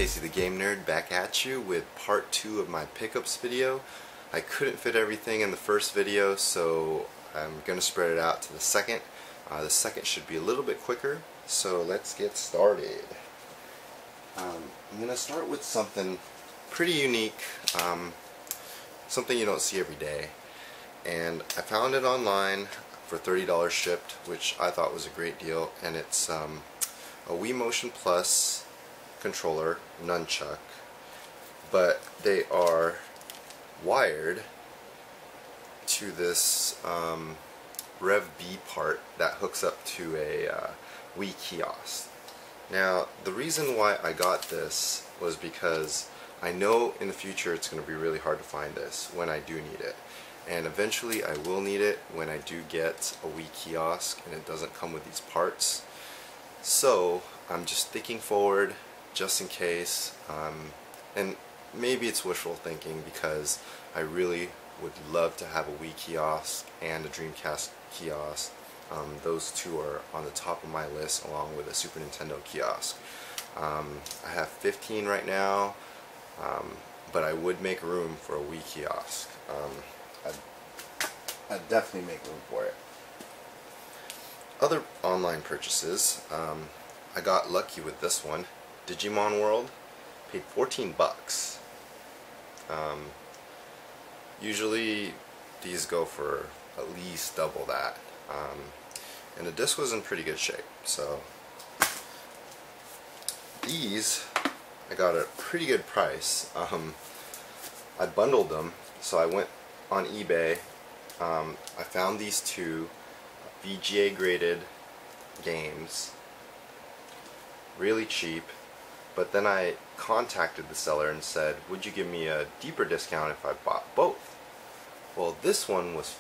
Casey the Game Nerd back at you with part 2 of my pickups video. I couldn't fit everything in the first video, so I'm going to spread it out to the second. The second should be a little bit quicker, so let's get started. I'm going to start with something pretty unique, something you don't see every day. And I found it online for $30 shipped, which I thought was a great deal, and it's a Wii Motion Plus controller, nunchuck, but they are wired to this Rev B part that hooks up to a Wii kiosk. Now, the reason why I got this was because I know in the future it's going to be really hard to find this when I do need it. And eventually I will need it when I do get a Wii kiosk and it doesn't come with these parts. So I'm just thinking forward just in case, and maybe it's wishful thinking because I really would love to have a Wii kiosk and a Dreamcast kiosk. Those two are on the top of my list along with a Super Nintendo kiosk. I have 15 right now, but I would make room for a Wii kiosk. I'd definitely make room for it. Other online purchases, I got lucky with this one. Digimon World, paid 14 bucks. Usually these go for at least double that. And the disc was in pretty good shape, so these I got a pretty good price. I bundled them, so I went on eBay. I found these two VGA graded games really cheap, but then I contacted the seller and said, would you give me a deeper discount if I bought both? Well, this one was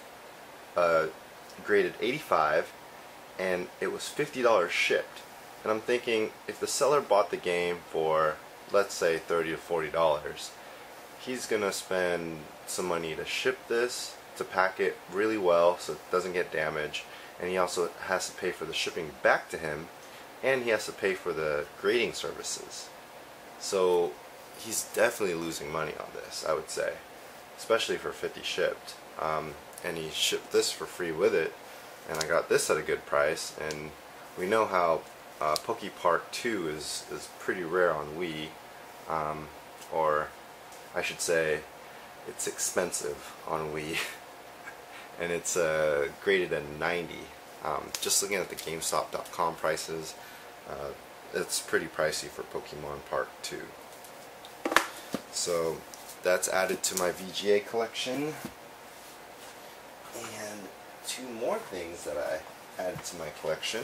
graded 85 and it was $50 shipped, and I'm thinking if the seller bought the game for, let's say, $30 to $40, he's gonna spend some money to ship this, to pack it really well so it doesn't get damaged, and he also has to pay for the shipping back to him, and he has to pay for the grading services. So he's definitely losing money on this, I would say, especially for 50 shipped. And he shipped this for free with it, and I got this at a good price. And we know how Poke Park 2 is pretty rare on Wii, or I should say it's expensive on Wii. And it's graded at 90. Just looking at the GameStop.com prices, it's pretty pricey for Pokemon Park 2. So that's added to my VGA collection. And two more things that I added to my collection.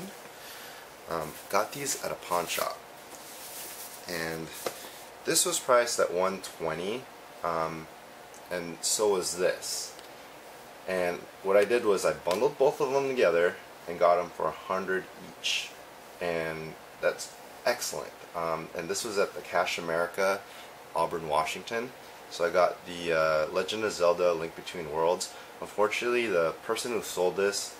Got these at a pawn shop, and this was priced at $120, and so was this. And what I did was I bundled both of them together and got them for $100 each, and that's excellent. And this was at the Cash America, Auburn, Washington. So I got the Legend of Zelda: Link Between Worlds. Unfortunately, the person who sold this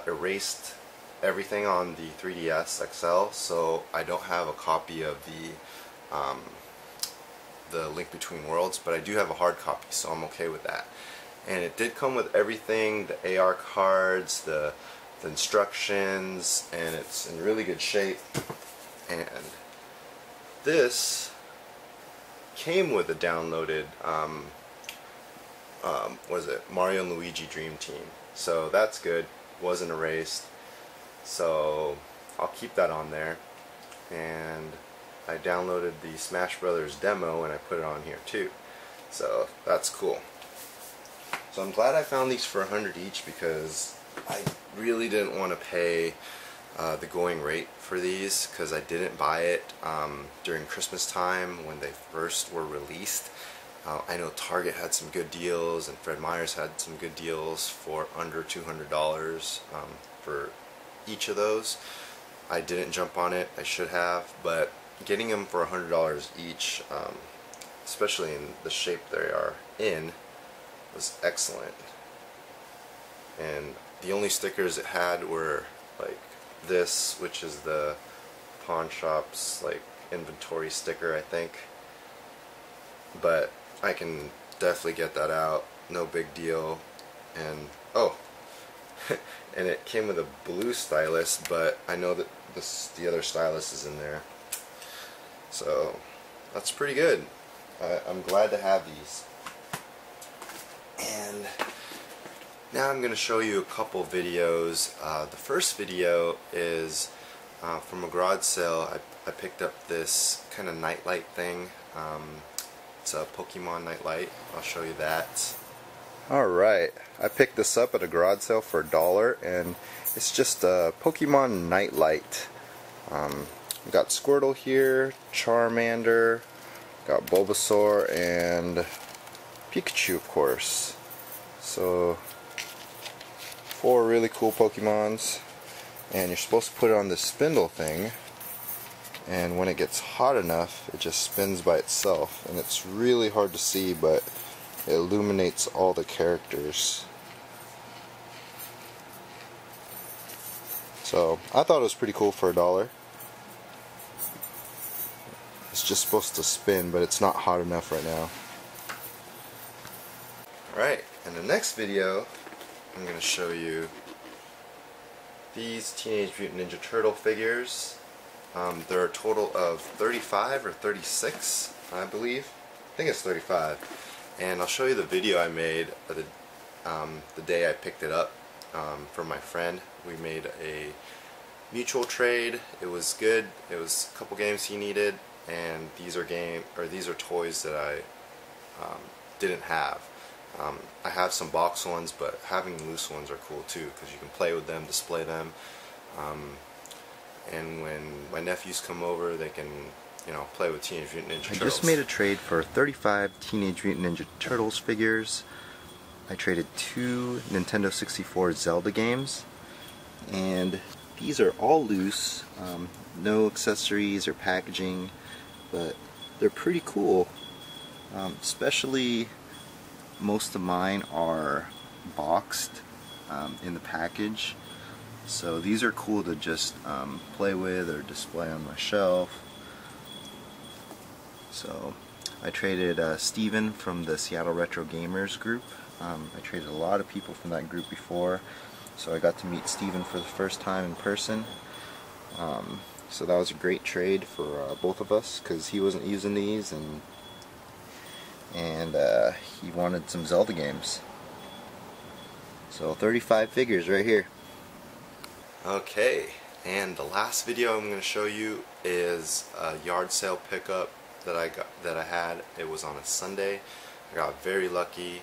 erased everything on the 3DS XL, so I don't have a copy of the Link Between Worlds, but I do have a hard copy, so I'm okay with that. And it did come with everything, the AR cards, the instructions, and it's in really good shape. And this came with a downloaded what is it, Mario and Luigi Dream Team, so that's good, wasn't erased, so I'll keep that on there. And I downloaded the Smash Brothers demo and I put it on here too, so that's cool. So I'm glad I found these for $100 each because I really didn't want to pay the going rate for these, because I didn't buy it during Christmas time when they first were released. I know Target had some good deals and Fred Meyer's had some good deals for under $200 for each of those. I didn't jump on it, I should have, but getting them for $100 each, especially in the shape they are in, was excellent. And the only stickers it had were like this, which is the pawn shop's like inventory sticker, I think. But I can definitely get that out, no big deal. And oh, and it came with a blue stylus, but I know that the other stylus is in there, so that's pretty good. I'm glad to have these. And now I'm going to show you a couple videos. The first video is from a garage sale. I picked up this kind of nightlight thing. It's a Pokemon nightlight. I'll show you that. Alright, I picked this up at a garage sale for $1, and it's just a Pokemon nightlight. We got Squirtle here, Charmander, got Bulbasaur, and Pikachu, of course. So 4 really cool Pokemons, and you're supposed to put it on this spindle thing, and when it gets hot enough it just spins by itself, and it's really hard to see, but it illuminates all the characters. So I thought it was pretty cool for $1. It's just supposed to spin, but it's not hot enough right now. Alright, in the next video I'm going to show you these Teenage Mutant Ninja Turtle figures. There are a total of 35 or 36, I believe. I think it's 35. And I'll show you the video I made the day I picked it up from my friend. We made a mutual trade. It was good. It was a couple games he needed, and these are toys that I didn't have. I have some box ones, but having loose ones are cool too, because you can play with them, display them, and when my nephews come over, they can, you know, play with Teenage Mutant Ninja Turtles. I just made a trade for 35 Teenage Mutant Ninja Turtles figures. I traded 2 Nintendo 64 Zelda games, and these are all loose, no accessories or packaging, but they're pretty cool. Especially most of mine are boxed in the package, so these are cool to just play with or display on my shelf. So I traded Steven from the Seattle Retro Gamers group. I traded a lot of people from that group before, so I got to meet Steven for the first time in person. So that was a great trade for both of us, because he wasn't using these, and he wanted some Zelda games. So 35 figures right here. Okay, and the last video I'm going to show you is a yard sale pickup that I had. It was on a Sunday. I got very lucky.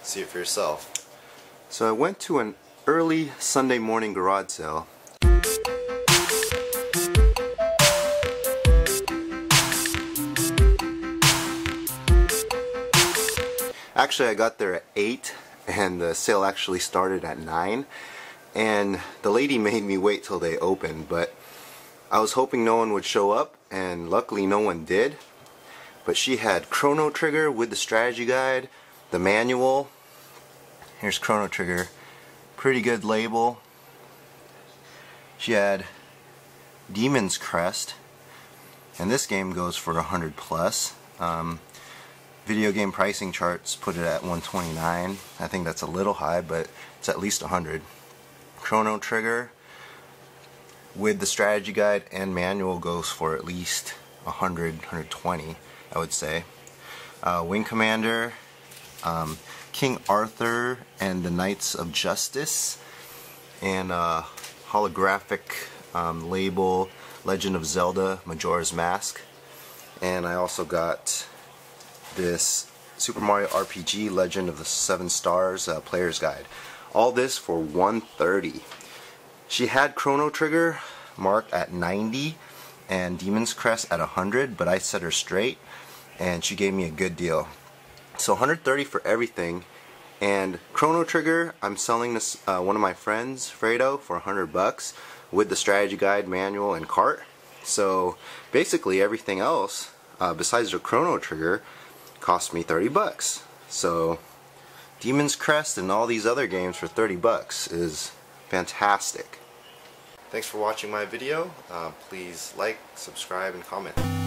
See it for yourself. So I went to an early Sunday morning garage sale. Actually, I got there at 8, and the sale actually started at 9, and the lady made me wait till they opened, but I was hoping no one would show up, and luckily no one did. But she had Chrono Trigger with the strategy guide, the manual. Here's Chrono Trigger, pretty good label. She had Demon's Crest, and this game goes for 100 plus. Video game pricing charts put it at 129. I think that's a little high, but it's at least 100. Chrono Trigger with the strategy guide and manual goes for at least 100, 120, I would say. Wing Commander, King Arthur and the Knights of Justice, and holographic label Legend of Zelda Majora's Mask. And I also got this Super Mario RPG Legend of the Seven Stars Player's Guide. All this for $130. She had Chrono Trigger marked at 90 and Demon's Crest at 100, but I set her straight and she gave me a good deal. So $130 for everything. And Chrono Trigger, I'm selling this one of my friends, Fredo, for $100 with the strategy guide, manual, and cart. So basically everything else besides the Chrono Trigger cost me $30. So Demon's Crest and all these other games for $30 is fantastic. Thanks for watching my video. Please like, subscribe, and comment.